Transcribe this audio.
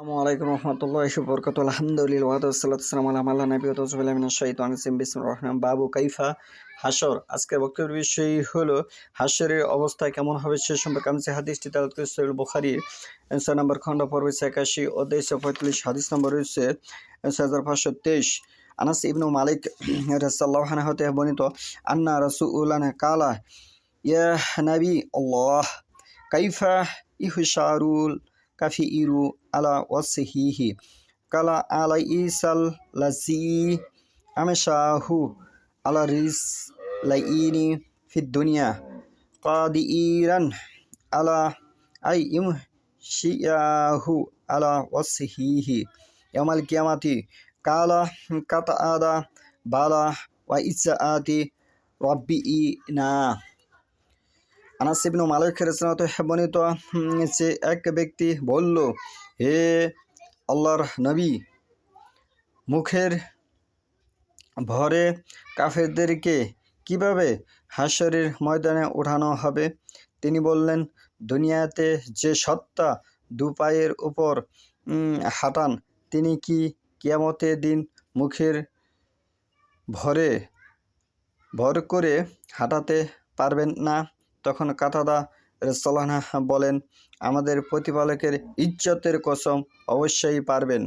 আসসালামু আলাইকুম রহমতুল্লাহি ওয়া আলহামদুলিল্লাহ ওয়া সাল্লাতু ওয়াসসালামু আলা মান লা নাবিয়্যা ওয়া বিল্লাহি মিনাশ শাইতানির রাজিম বিসমিল্লাহির রহমানির রহিম বাবু কাইফা হাসর। আজকের বক্তব্যের বিষয় হলো হাসরের অবস্থা কেমন হবে সে সম্পর্কে আমি যে হাদিসটি তেলাওয়াত করেছি সহিহ বুখারীর 6 নম্বর খণ্ড পর্ব 81 অধ্যায় 45 হাদিস নম্বর রয়েছে 6523। আনাস ইবনে মালিক রাদিয়াল্লাহু আনহু হতে বর্ণিত আন্না রাসূলুল্লাহ কালা ইয়া নবী আল্লাহ কাইফা ইহশারুল কাফিরু আলা ওয়াসহিহি কালা আলাইসাল লাজি আমশাহু আলা রিস লাইনি ফিদ দুনিয়া কাদিরান আলা আই ইমশিয়াহু আলা ওয়াসহিহি ইয়াউমাল কিয়ামাতি কালা কাতাআদা বালা ওয়া ইজ্জাআতি রাব্বিনা। আনাস ইবনে মালিক রাদিয়াল্লাহু বর্ণিত যে এক ব্যক্তি বলল, হে আল্লাহর নবী, মুখের ভরে কাফেরদেরকে কিভাবে হাশরের ময়দানে ওঠানো হবে? তিনি বললেন, দুনিয়াতে যে সত্তা দু পায়ের উপর হাঁটান তিনি কি কিয়ামতের দিন মুখের ভর করে হাঁটাতে পারবেন না? তখন কাতাদা রাদিয়াল্লাহু আনহু বলেন, আমাদের প্রতিপালকের ইজ্জতের কসম, অবশ্যই পারবেন।